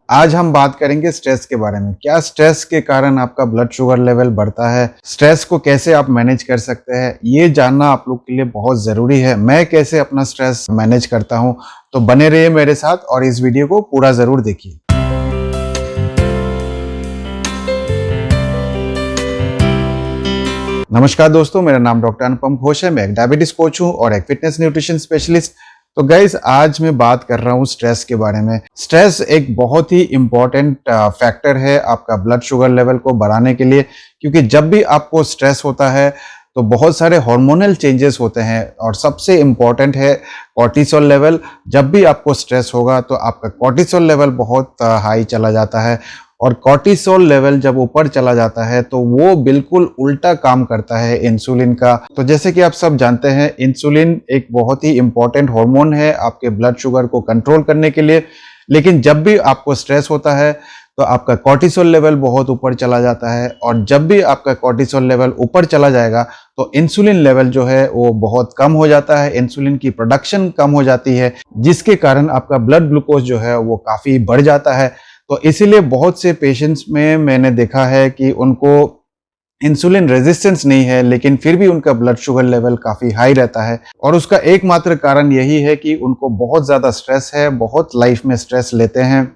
आज हम बात करेंगे स्ट्रेस के बारे में। क्या स्ट्रेस के कारण आपका ब्लड शुगर लेवल बढ़ता है? स्ट्रेस को कैसे आप मैनेज कर सकते हैं, ये जानना आप लोग के लिए बहुत ज़रूरी है। मैं कैसे अपना स्ट्रेस मैनेज करता हूँ, तो बने रहिए मेरे साथ और इस वीडियो को पूरा ज़रूर देखिए। नमस्कार दोस्तों, मेरा नाम डॉक्टर अनुपम घोष है। मैं एक डायबिटीज कोच हूँ और एक फिटनेस न्यूट्रिशन स्पेशलिस्ट। तो गाइज, आज मैं बात कर रहा हूँ स्ट्रेस के बारे में। स्ट्रेस एक बहुत ही इम्पॉर्टेंट फैक्टर है आपका ब्लड शुगर लेवल को बढ़ाने के लिए, क्योंकि जब भी आपको स्ट्रेस होता है तो बहुत सारे हार्मोनल चेंजेस होते हैं और सबसे इम्पॉर्टेंट है कॉर्टिसोल लेवल। जब भी आपको स्ट्रेस होगा तो आपका कॉर्टिसोल लेवल बहुत हाई चला जाता है और कॉर्टिसोल लेवल जब ऊपर चला जाता है तो वो बिल्कुल उल्टा काम करता है इंसुलिन का। तो जैसे कि आप सब जानते हैं, इंसुलिन एक बहुत ही इंपॉर्टेंट हार्मोन है आपके ब्लड शुगर को कंट्रोल करने के लिए। लेकिन जब भी आपको स्ट्रेस होता है तो आपका कॉर्टिसोल लेवल बहुत ऊपर चला जाता है और जब भी आपका कॉर्टिसोल लेवल ऊपर चला जाएगा तो इंसुलिन लेवल जो है वो बहुत कम हो जाता है, इंसुलिन की प्रोडक्शन कम हो जाती है, जिसके कारण आपका ब्लड ग्लूकोज जो है वो काफ़ी बढ़ जाता है। तो इसीलिए बहुत से पेशेंट्स में मैंने देखा है कि उनको इंसुलिन रेजिस्टेंस नहीं है, लेकिन फिर भी उनका ब्लड शुगर लेवल काफ़ी हाई रहता है। और उसका एकमात्र कारण यही है कि उनको बहुत ज़्यादा स्ट्रेस है, बहुत लाइफ में स्ट्रेस लेते हैं,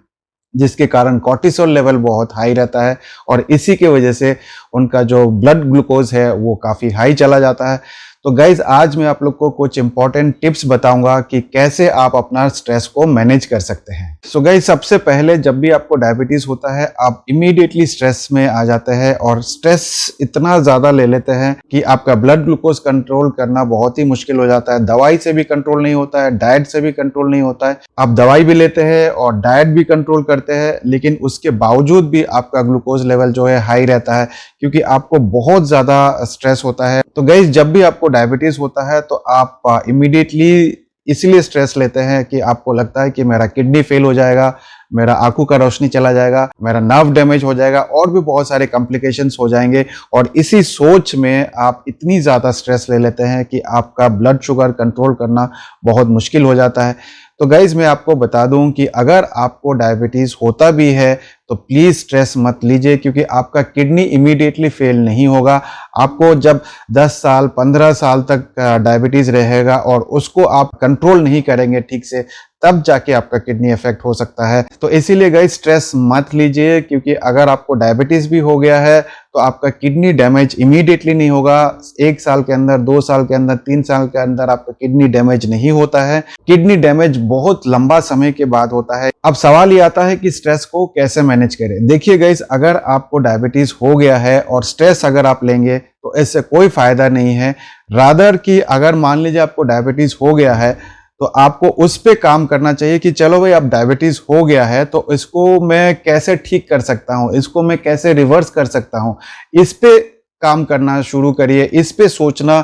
जिसके कारण कॉर्टिसोल लेवल बहुत हाई रहता है और इसी के वजह से उनका जो ब्लड ग्लूकोज है वो काफ़ी हाई चला जाता है। तो गाइज, आज मैं आप लोग को कुछ इंपॉर्टेंट टिप्स बताऊंगा कि कैसे आप अपना स्ट्रेस को मैनेज कर सकते हैं। सो गाइज, सबसे पहले जब भी आपको डायबिटीज होता है आप इमीडिएटली स्ट्रेस में आ जाते हैं और स्ट्रेस इतना ज़्यादा ले लेते हैं कि आपका ब्लड ग्लूकोज कंट्रोल करना बहुत ही मुश्किल हो जाता है। दवाई से भी कंट्रोल नहीं होता है, डाइट से भी कंट्रोल नहीं होता है। आप दवाई भी लेते हैं और डाइट भी कंट्रोल करते हैं, लेकिन उसके बावजूद भी आपका ग्लूकोज लेवल जो है हाई रहता है, क्योंकि आपको बहुत ज़्यादा स्ट्रेस होता है। तो गाइज, जब भी आपको डायबिटीज होता है तो आप इमीडिएटली इसलिए स्ट्रेस लेते हैं कि आपको लगता है कि मेरा किडनी फेल हो जाएगा, मेरा आंखों का रोशनी चला जाएगा, मेरा नर्व डैमेज हो जाएगा और भी बहुत सारे कॉम्प्लिकेशंस हो जाएंगे। और इसी सोच में आप इतनी ज़्यादा स्ट्रेस ले लेते हैं कि आपका ब्लड शुगर कंट्रोल करना बहुत मुश्किल हो जाता है। तो गाइज, मैं आपको बता दूं कि अगर आपको डायबिटीज़ होता भी है तो प्लीज़ स्ट्रेस मत लीजिए, क्योंकि आपका किडनी इमीडिएटली फेल नहीं होगा। आपको जब 10 साल 15 साल तक डायबिटीज़ रहेगा और उसको आप कंट्रोल नहीं करेंगे ठीक से, तब जाके आपका किडनी इफेक्ट हो सकता है। तो इसीलिए गाइस, स्ट्रेस मत लीजिए, क्योंकि अगर आपको डायबिटीज़ भी हो गया है तो आपका किडनी डैमेज इमीडिएटली नहीं होगा। 1 साल के अंदर, 2 साल के अंदर, 3 साल के अंदर आपका किडनी डैमेज नहीं होता है। किडनी डैमेज बहुत लंबा समय के बाद होता है। अब सवाल ये आता है कि स्ट्रेस को कैसे मैनेज करें। देखिए गाइस, अगर आपको डायबिटीज़ हो गया है और स्ट्रेस अगर आप लेंगे तो इससे कोई फायदा नहीं है। रादर कि अगर मान लीजिए आपको डायबिटीज़ हो गया है तो आपको उस पे काम करना चाहिए कि चलो भाई, अब डायबिटीज़ हो गया है तो इसको मैं कैसे ठीक कर सकता हूँ, इसको मैं कैसे रिवर्स कर सकता हूँ। इस पे काम करना शुरू करिए, इस पे सोचना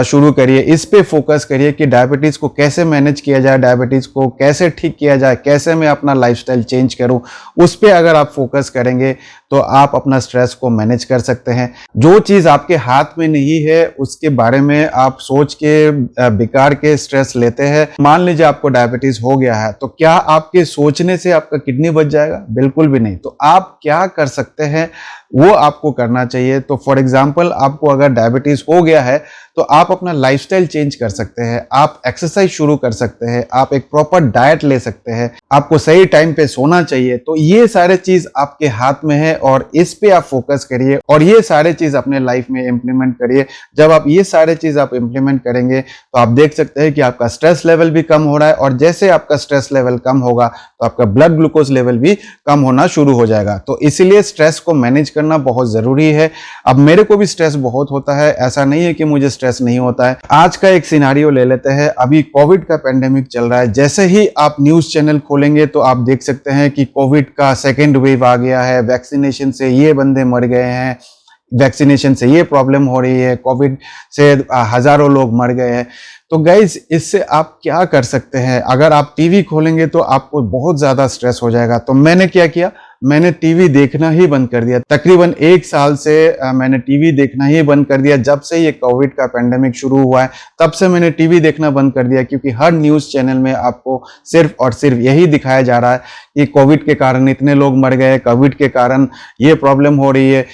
शुरू करिए, इस पे फोकस करिए कि डायबिटीज़ को कैसे मैनेज किया जाए, डायबिटीज़ को कैसे ठीक किया जाए, कैसे मैं अपना लाइफस्टाइल चेंज करूं। उस पे अगर आप फोकस करेंगे तो आप अपना स्ट्रेस को मैनेज कर सकते हैं। जो चीज़ आपके हाथ में नहीं है उसके बारे में आप सोच के बेकार के स्ट्रेस लेते हैं। मान लीजिए आपको डायबिटीज़ हो गया है तो क्या आपके सोचने से आपका किडनी बच जाएगा? बिल्कुल भी नहीं। तो आप क्या कर सकते हैं वो आपको करना चाहिए। तो फॉर एग्जाम्पल, आपको अगर डायबिटीज़ हो गया है तो आप अपना लाइफस्टाइल चेंज कर सकते हैं, आप एक्सरसाइज शुरू कर सकते हैं, आप एक प्रॉपर डाइट ले सकते हैं, आपको सही टाइम पे सोना चाहिए। तो ये सारे चीज आपके हाथ में है और इस पे आप फोकस करिए और ये सारे चीज अपने लाइफ में इम्प्लीमेंट करिए। जब आप ये सारे चीज आप इम्प्लीमेंट करेंगे तो आप देख सकते हैं कि आपका स्ट्रेस लेवल भी कम हो रहा है और जैसे आपका स्ट्रेस लेवल कम होगा तो आपका ब्लड ग्लूकोज लेवल भी कम होना शुरू हो जाएगा। तो इसीलिए स्ट्रेस को मैनेज करना बहुत जरूरी है। अब मेरे को भी स्ट्रेस बहुत होता है, ऐसा नहीं है कि मुझे स्ट्रेस नहीं होता है। आज का एक सिनेरियो ले लेते हैं। अभी कोविड का पेंडेमिक चल रहा है। जैसे ही आप न्यूज़ चैनल खोलेंगे तो आप देख सकते हैं कि कोविड का सेकेंड वेव आ गया है, वैक्सीनेशन से ये बंदे मर गए हैं, वैक्सीनेशन से ये प्रॉब्लम हो रही है, कोविड से हजारों लोग मर गए हैं। तो गाइज, इससे आप क्या कर सकते हैं? अगर आप टीवी खोलेंगे तो आपको बहुत ज़्यादा स्ट्रेस हो जाएगा। तो मैंने क्या किया, मैंने टीवी देखना ही बंद कर दिया। तकरीबन 1 साल से मैंने टीवी देखना ही बंद कर दिया। जब से ये कोविड का पेंडेमिक शुरू हुआ है तब से मैंने टीवी देखना बंद कर दिया, क्योंकि हर न्यूज़ चैनल में आपको सिर्फ और सिर्फ यही दिखाया जा रहा है कि कोविड के कारण इतने लोग मर गए, कोविड के कारण ये प्रॉब्लम हो रही है।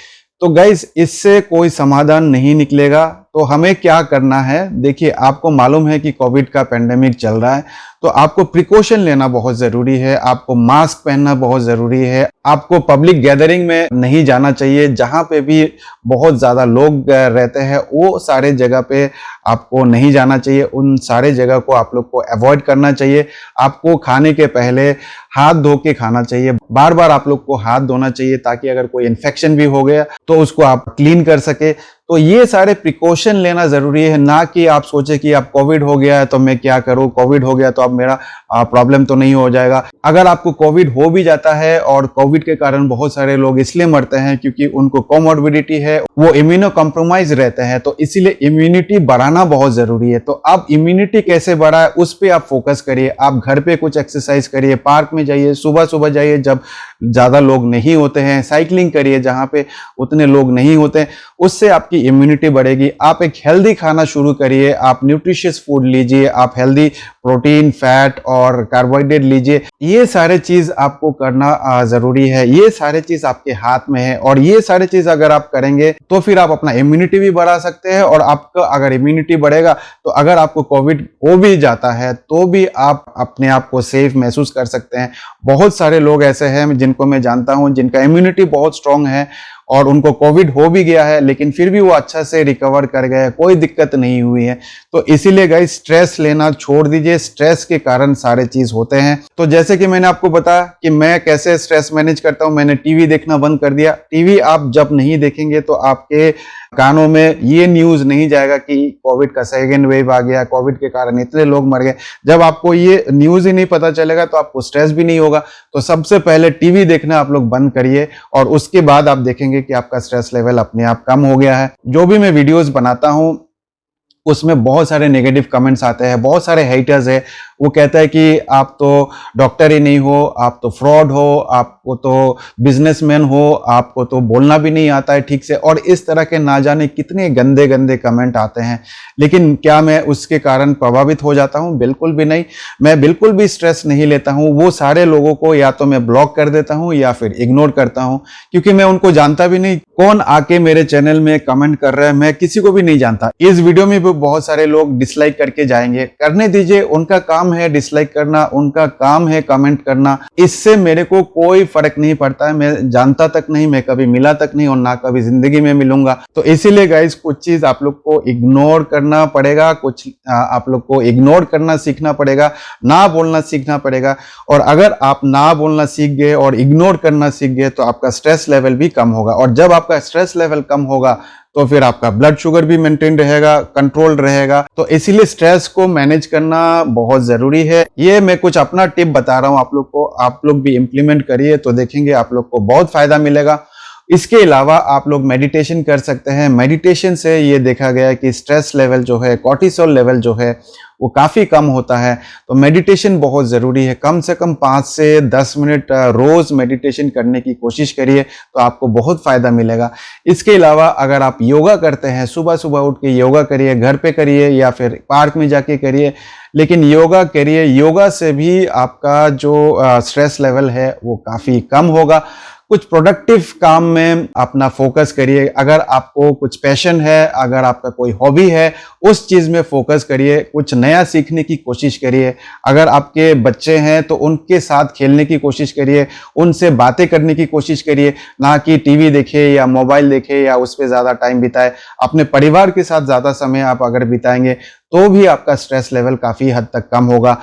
तो गाइस, इससे कोई समाधान नहीं निकलेगा। तो हमें क्या करना है, देखिए आपको मालूम है कि कोविड का पेंडेमिक चल रहा है, तो आपको प्रिकॉशन लेना बहुत ज़रूरी है, आपको मास्क पहनना बहुत ज़रूरी है, आपको पब्लिक गैदरिंग में नहीं जाना चाहिए। जहाँ पे भी बहुत ज़्यादा लोग रहते हैं वो सारे जगह पे आपको नहीं जाना चाहिए, उन सारे जगह को आप लोग को अवॉइड करना चाहिए। आपको खाने के पहले हाथ धो के खाना चाहिए, बार बार आप लोग को हाथ धोना चाहिए, ताकि अगर कोई इन्फेक्शन भी हो गया तो उसको आप क्लीन कर सके। तो ये सारे प्रिकॉशन लेना जरूरी है, ना कि आप सोचे कि आप कोविड हो गया है तो मैं क्या करूं, कोविड हो गया तो अब मेरा प्रॉब्लम तो नहीं हो जाएगा। अगर आपको कोविड हो भी जाता है, और कोविड के कारण बहुत सारे लोग इसलिए मरते हैं क्योंकि उनको कोमॉर्बिडिटी है, वो इम्यूनो कॉम्प्रोमाइज रहते हैं, तो इसीलिए इम्यूनिटी बढ़ाना बहुत जरूरी है। तो आप इम्यूनिटी कैसे बढ़ाए उस पर आप फोकस करिए। आप घर पे कुछ एक्सरसाइज करिए, पार्क में जाइए, सुबह सुबह जाइए जब ज्यादा लोग नहीं होते हैं, साइकिलिंग करिए जहां पे उतने लोग नहीं होते, उससे आपकी इम्यूनिटी बढ़ेगी। आप एक हेल्दी खाना शुरू करिए, आप न्यूट्रिशियस फूड लीजिए, आप हेल्दी प्रोटीन, फैट और कार्बोहाइड्रेट लीजिए। ये सारे चीज आपको करना जरूरी है, ये सारे चीज आपके हाथ में है, और ये सारे चीज अगर आप करेंगे तो फिर आप अपना इम्यूनिटी भी बढ़ा सकते हैं। और आपका अगर इम्यूनिटी बढ़ेगा तो अगर आपको कोविड हो भी जाता है तो भी आप अपने आप को सेफ महसूस कर सकते हैं। बहुत सारे लोग ऐसे हैं जिनको मैं जानता हूं जिनका इम्यूनिटी बहुत स्ट्रांग है और उनको कोविड हो भी गया है, लेकिन फिर भी वो अच्छा से रिकवर कर गए, कोई दिक्कत नहीं हुई है। तो इसीलिए गाइस, स्ट्रेस लेना छोड़ दीजिए, स्ट्रेस के कारण सारे चीज होते हैं। तो जैसे कि मैंने आपको बताया कि मैं कैसे स्ट्रेस मैनेज करता हूं, मैंने टीवी देखना बंद कर दिया। टीवी आप जब नहीं देखेंगे तो आपके कानों में ये न्यूज नहीं जाएगा कि कोविड का सेकेंड वेव आ गया, कोविड के कारण इतने लोग मर गए। जब आपको ये न्यूज ही नहीं पता चलेगा तो आपको स्ट्रेस भी नहीं होगा। तो सबसे पहले टीवी देखना आप लोग बंद करिए, और उसके बाद आप देखेंगे कि आपका स्ट्रेस लेवल अपने आप कम हो गया है। जो भी मैं वीडियोस बनाता हूं उसमें बहुत सारे नेगेटिव कमेंट्स आते हैं, बहुत सारे हेटर्स है, वो कहता है कि आप तो डॉक्टर ही नहीं हो, आप तो फ्रॉड हो, आपको तो बिजनेसमैन हो, आपको तो बोलना भी नहीं आता है ठीक से, और इस तरह के ना जाने कितने गंदे गंदे कमेंट आते हैं। लेकिन क्या मैं उसके कारण प्रभावित हो जाता हूं? बिल्कुल भी नहीं। मैं बिल्कुल भी स्ट्रेस नहीं लेता हूं। वो सारे लोगों को या तो मैं ब्लॉक कर देता हूं या फिर इग्नोर करता हूं, क्योंकि मैं उनको जानता भी नहीं। कौन आके मेरे चैनल में कमेंट कर रहा है, मैं किसी को भी नहीं जानता। इस वीडियो में भी बहुत सारे लोग डिसलाइक करके जाएंगे, करने दीजिए, उनका काम है डिसलाइक करना, उनका काम है कमेंट करना। इससे मेरे को कोई फर्क नहीं पड़ता है। मैं जानता तक नहीं, मैं कभी मिला तक नहीं, और ना कभी जिंदगी में मिलूंगा। तो इसीलिए गाइस, कुछ चीज आप लोग को इग्नोर करना पड़ेगा, कुछ आप लोग को इग्नोर करना सीखना पड़ेगा, ना बोलना सीखना पड़ेगा। और अगर आप ना बोलना सीख गए और इग्नोर करना सीख गए तो आपका स्ट्रेस लेवल भी कम होगा, और जब आपका स्ट्रेस लेवल कम होगा तो फिर आपका ब्लड शुगर भी मेंटेन रहेगा, कंट्रोल रहेगा। तो इसीलिए स्ट्रेस को मैनेज करना बहुत जरूरी है। ये मैं कुछ अपना टिप बता रहा हूं आप लोग को, आप लोग भी इंप्लीमेंट करिए तो देखेंगे आप लोग को बहुत फायदा मिलेगा। इसके अलावा आप लोग मेडिटेशन कर सकते हैं। मेडिटेशन से ये देखा गया है कि स्ट्रेस लेवल जो है, कॉर्टिसोल लेवल जो है, वो काफ़ी कम होता है। तो मेडिटेशन बहुत ज़रूरी है। कम से कम 5 से 10 मिनट रोज़ मेडिटेशन करने की कोशिश करिए तो आपको बहुत फ़ायदा मिलेगा। इसके अलावा अगर आप योगा करते हैं, सुबह सुबह उठ के योगा करिए, घर पे करिए या फिर पार्क में जाके करिए, लेकिन योगा करिए। योगा से भी आपका जो स्ट्रेस लेवल है वो काफ़ी कम होगा। कुछ प्रोडक्टिव काम में अपना फोकस करिए। अगर आपको कुछ पैशन है, अगर आपका कोई हॉबी है, उस चीज़ में फोकस करिए। कुछ नया सीखने की कोशिश करिए। अगर आपके बच्चे हैं तो उनके साथ खेलने की कोशिश करिए, उनसे बातें करने की कोशिश करिए, ना कि टीवी देखे या मोबाइल देखे या उस पर ज़्यादा टाइम बिताए। अपने परिवार के साथ ज़्यादा समय आप अगर बिताएंगे तो भी आपका स्ट्रेस लेवल काफ़ी हद तक कम होगा।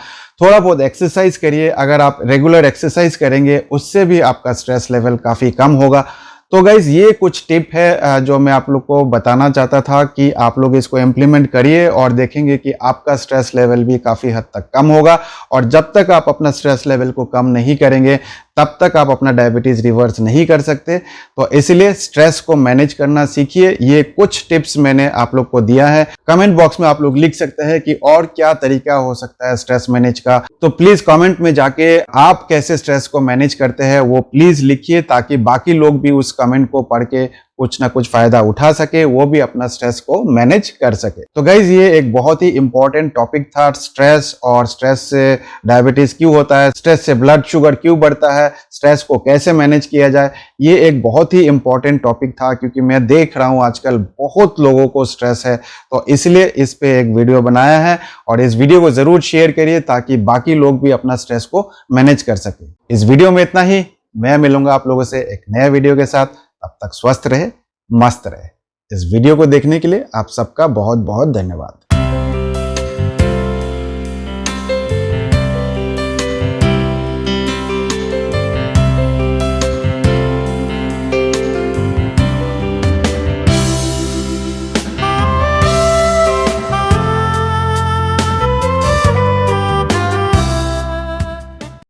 थोड़ा बहुत एक्सरसाइज करिए। अगर आप रेगुलर एक्सरसाइज करेंगे उससे भी आपका स्ट्रेस लेवल काफ़ी कम होगा। तो गाइज, ये कुछ टिप है जो मैं आप लोग को बताना चाहता था कि आप लोग इसको इम्प्लीमेंट करिए और देखेंगे कि आपका स्ट्रेस लेवल भी काफ़ी हद तक कम होगा। और जब तक आप अपना स्ट्रेस लेवल को कम नहीं करेंगे तब तक आप अपना डायबिटीज रिवर्स नहीं कर सकते। तो इसलिए स्ट्रेस को मैनेज करना सीखिए। ये कुछ टिप्स मैंने आप लोग को दिया है। कमेंट बॉक्स में आप लोग लिख सकते हैं कि और क्या तरीका हो सकता है स्ट्रेस मैनेज का। तो प्लीज कमेंट में जाके आप कैसे स्ट्रेस को मैनेज करते हैं वो प्लीज लिखिए, ताकि बाकी लोग भी उस कमेंट को पढ़ के कुछ ना कुछ फायदा उठा सके, वो भी अपना स्ट्रेस को मैनेज कर सके। तो गाइज ये एक बहुत ही इंपॉर्टेंट टॉपिक था, स्ट्रेस, और स्ट्रेस से डायबिटीज क्यों होता है, स्ट्रेस से ब्लड शुगर क्यों बढ़ता है, स्ट्रेस को कैसे मैनेज किया जाए। ये एक बहुत ही इंपॉर्टेंट टॉपिक था, क्योंकि मैं देख रहा हूं आजकल बहुत लोगों को स्ट्रेस है, तो इसलिए इस पे एक वीडियो बनाया है। और इस वीडियो को जरूर शेयर करिए ताकि बाकी लोग भी अपना स्ट्रेस को मैनेज कर सके। इस वीडियो में इतना ही। मैं मिलूंगा आप लोगों से एक नए वीडियो के साथ। तब तक स्वस्थ रहे, मस्त रहे। इस वीडियो को देखने के लिए आप सबका बहुत बहुत धन्यवाद।